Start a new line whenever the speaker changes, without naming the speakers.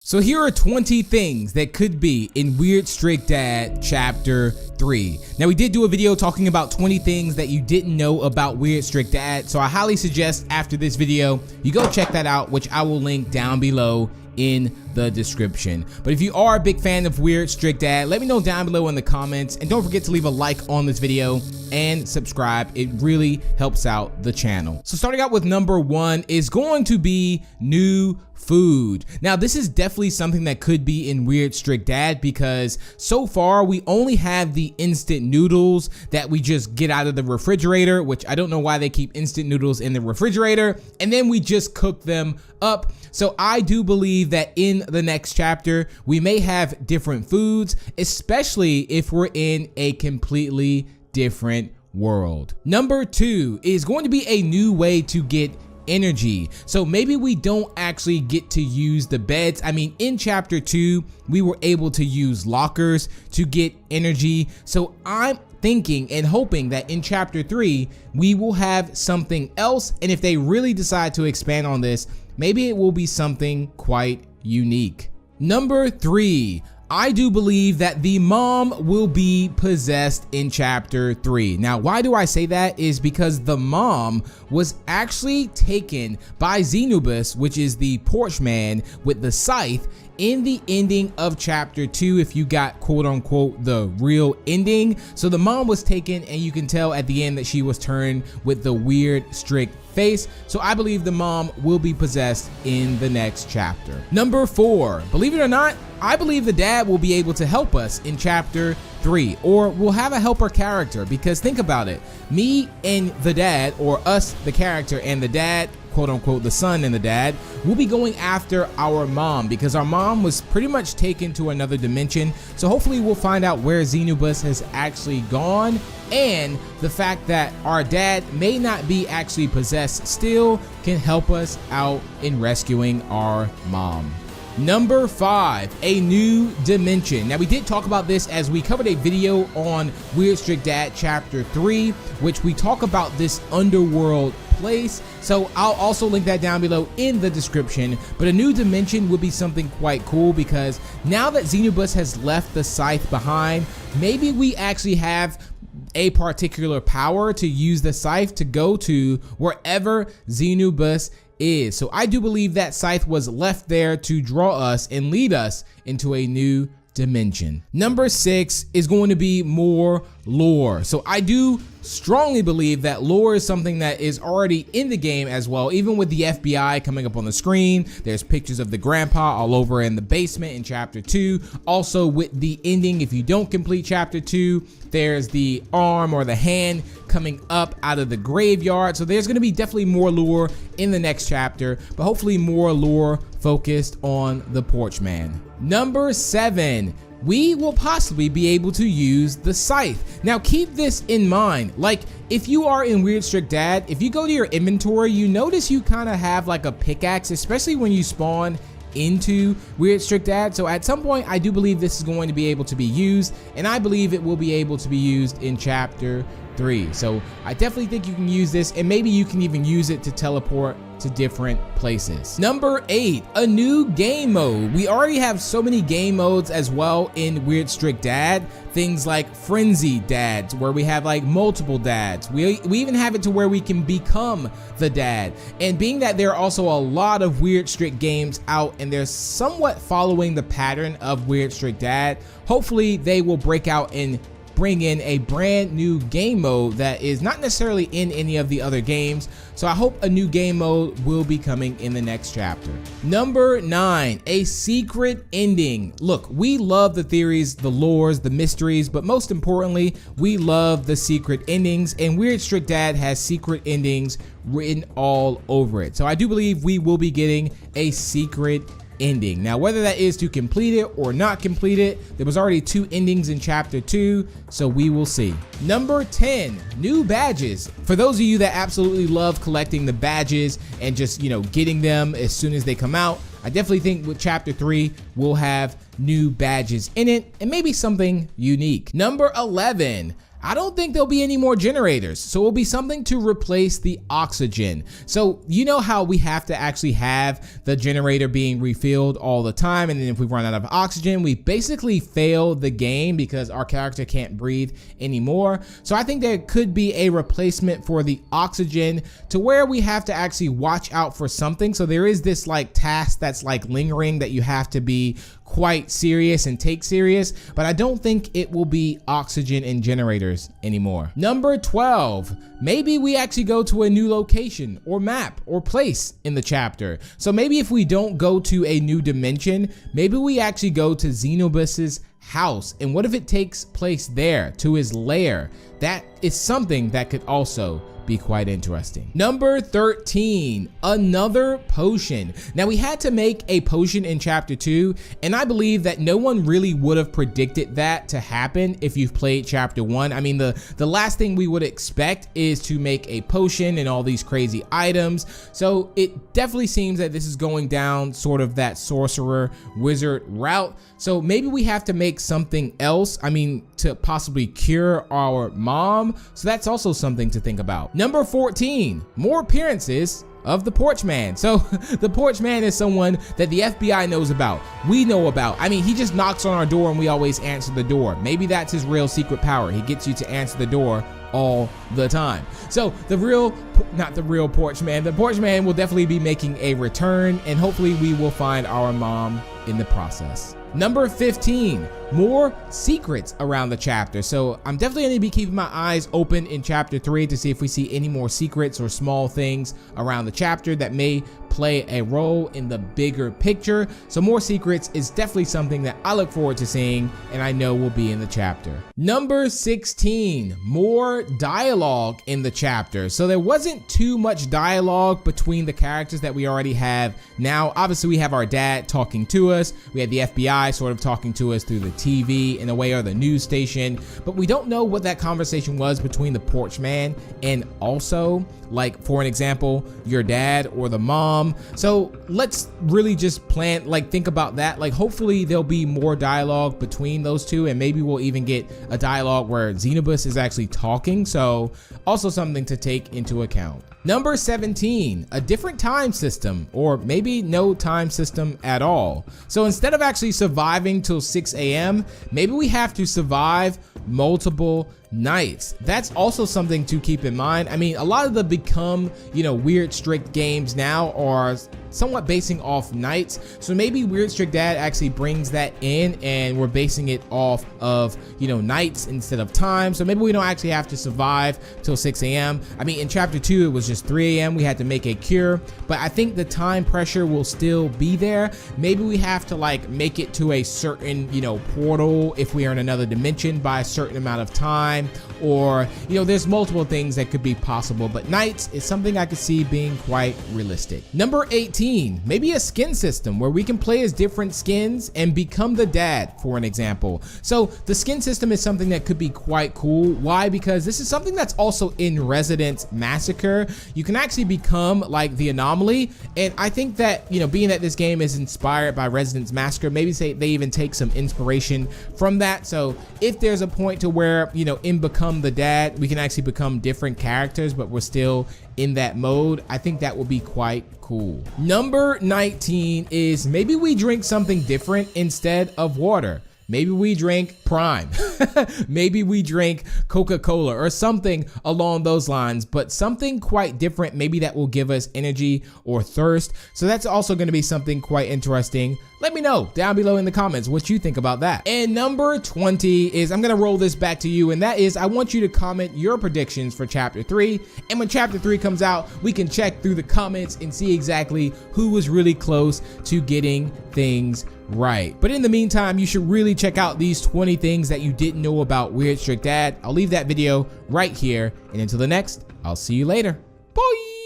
So here are 20 things that could be in Weird Strict Dad Chapter 3. Now we did do a video talking about 20 things that you didn't know about Weird Strict Dad, so I highly suggest after this video you go check that out, which I will link down below in the description. But if you are a big fan of Weird Strict Dad, let me know down below in the comments, and don't forget to leave a like on this video and subscribe. It really helps out the channel. So starting out with number 1 is going to be new food. Now this is definitely something that could be in Weird Strict Dad, because so far we only have the instant noodles that we just get out of the refrigerator, which I don't know why they keep instant noodles in the refrigerator, and then we just cook them up. So I do believe that in the next chapter we may have different foods, especially if we're in a completely different world. Number 2 is going to be a new way to get energy. So maybe we don't actually get to use the beds. I mean, in chapter 2 we were able to use lockers to get energy. So I'm thinking and hoping that in chapter 3 we will have something else, and if they really decide to expand on this, maybe it will be something quite unique. Number 3, I do believe that the mom will be possessed in chapter 3. Now, why do I say that? Is because the mom was actually taken by Xenobus, which is the porch man with the scythe, in the ending of chapter 2, if you got quote unquote the real ending. So the mom was taken, and you can tell at the end that she was turned with the weird strict face. So I believe the mom will be possessed in the next chapter. Number 4, believe it or not, I believe the dad will be able to help us in chapter 3, or we'll have a helper character, because think about it, me and the dad, or us the character and the dad, quote unquote the son and the dad, will be going after our mom, because our mom was pretty much taken to another dimension. So hopefully we'll find out where Xenobus has actually gone, and the fact that our dad may not be actually possessed still can help us out in rescuing our mom. Number 5, a new dimension. Now we did talk about this as we covered a video on Weird Strict Dad Chapter 3, which we talk about this underworld place. So I'll also link that down below in the description. But a new dimension would be something quite cool, because now that Xenobus has left the scythe behind, maybe we actually have a particular power to use the scythe to go to wherever Xenobus is. So I do believe that scythe was left there to draw us and lead us into a new dimension. Number 6 is going to be more lore. So I do strongly believe that lore is something that is already in the game as well. Even with the FBI coming up on the screen, there's pictures of the grandpa all over in the basement in chapter 2. Also with the ending, if you don't complete chapter 2, there's the arm or the hand coming up out of the graveyard. So there's going to be definitely more lore in the next chapter, but hopefully more lore focused on the porch man. Number 7, we will possibly be able to use the scythe. Now keep this in mind, like if you are in Weird Strict Dad, if you go to your inventory, you notice you kind of have like a pickaxe, especially when you spawn into Weird Strict Dad. So at some point I do believe this is going to be able to be used, and I believe it will be able to be used in chapter 3. So I definitely think you can use this, and maybe you can even use it to teleport to different places. Number 8, a new game mode. We already have so many game modes as well in Weird Strict Dad. Things like Frenzy Dads, where we have like multiple dads. We even have it to where we can become the dad. And being that there are also a lot of Weird Strict games out, and they're somewhat following the pattern of Weird Strict Dad, hopefully they will break out and bring in a brand new game mode that is not necessarily in any of the other games. So I hope a new game mode will be coming in the next chapter. Number 9, a secret ending. Look, we love the theories, the lores, the mysteries, but most importantly, we love the secret endings, and Weird Strict Dad has secret endings written all over it. So I do believe we will be getting a secret ending. Now whether that is to complete it or not complete it, there was already 2 endings in chapter 2, so we will see. Number 10, new badges. For those of you that absolutely love collecting the badges and just, you know, getting them as soon as they come out, I definitely think with chapter 3 we'll have new badges in it, and maybe something unique. Number 11, I don't think there'll be any more generators, so it'll be something to replace the oxygen. So you know how we have to actually have the generator being refilled all the time, and then if we run out of oxygen, we basically fail the game because our character can't breathe anymore. So I think there could be a replacement for the oxygen to where we have to actually watch out for something. So there is this like task that's like lingering that you have to be quite serious and take serious, but I don't think it will be oxygen and generators anymore. Number 12, maybe we actually go to a new location or map or place in the chapter. So maybe if we don't go to a new dimension, maybe we actually go to Xenobus's house. And what if it takes place there, to his lair? That is something that could also be quite interesting. Number 13, another potion. Now we had to make a potion in chapter 2, and I believe that no one really would have predicted that to happen if you've played chapter 1. I mean, the last thing we would expect is to make a potion and all these crazy items. So it definitely seems that this is going down sort of that sorcerer wizard route. So maybe we have to make something else, I mean, to possibly cure our mom. So that's also something to think about. Number 14, more appearances of the Porch Man. So the Porch Man is someone that the FBI knows about, we know about. I mean, he just knocks on our door and we always answer the door. Maybe that's his real secret power. He gets you to answer the door all the time. So the Porch Man will definitely be making a return, and hopefully we will find our mom in the process. Number 15, more secrets around the chapter. So I'm definitely going to be keeping my eyes open in chapter 3 to see if we see any more secrets or small things around the chapter that may play a role in the bigger picture. So more secrets is definitely something that I look forward to seeing, and I know will be in the chapter. Number 16, more dialogue in the chapter. So there wasn't too much dialogue between the characters that we already have now. Obviously we have our dad talking to us, we had the FBI sort of talking to us through the TV in a way, or the news station, but we don't know what that conversation was between the Porch Man and also, like, for an example, your dad or the mom. So let's really just think about that. Like, hopefully there'll be more dialogue between those two, and maybe we'll even get a dialogue where Xenobus is actually talking. So also something to take into account. Number 17, a different time system, or maybe no time system at all. So instead of actually surviving till 6 a.m., maybe we have to survive multiple nights. That's also something to keep in mind. I mean, a lot of the become, weird strict games now are somewhat basing off nights. So maybe Weird Strict Dad actually brings that in, and we're basing it off of, nights instead of time. So maybe we don't actually have to survive till 6 a.m. I mean, in chapter 2, it was just 3 a.m. We had to make a cure, but I think the time pressure will still be there. Maybe we have to make it to a certain, portal if we are in another dimension by a certain amount of time, or, there's multiple things that could be possible, but nights is something I could see being quite realistic. Number 18, maybe a skin system where we can play as different skins and become the dad, for an example. So the skin system is something that could be quite cool. Why? Because this is something that's also in Residence Massacre. You can actually become like the anomaly, and I think that, being that this game is inspired by Residence Massacre, maybe they even take some inspiration from that. So if there's a point to where, in Become the Dad, we can actually become different characters, but we're still in that mode, I think that would be quite cool. Number 19 is maybe we drink something different instead of water. Maybe we drink Prime. Maybe we drink Coca-Cola or something along those lines, but something quite different, maybe that will give us energy or thirst. So that's also going to be something quite interesting. Let me know down below in the comments what you think about that. And number 20 is, I'm going to roll this back to you, and that is I want you to comment your predictions for chapter 3. And when chapter 3 comes out, we can check through the comments and see exactly who was really close to getting things right. But in the meantime, you should really check out these 20 things that you didn't know about Weird Strict Dad. I'll leave that video right here, and until the next, I'll see you later. Bye.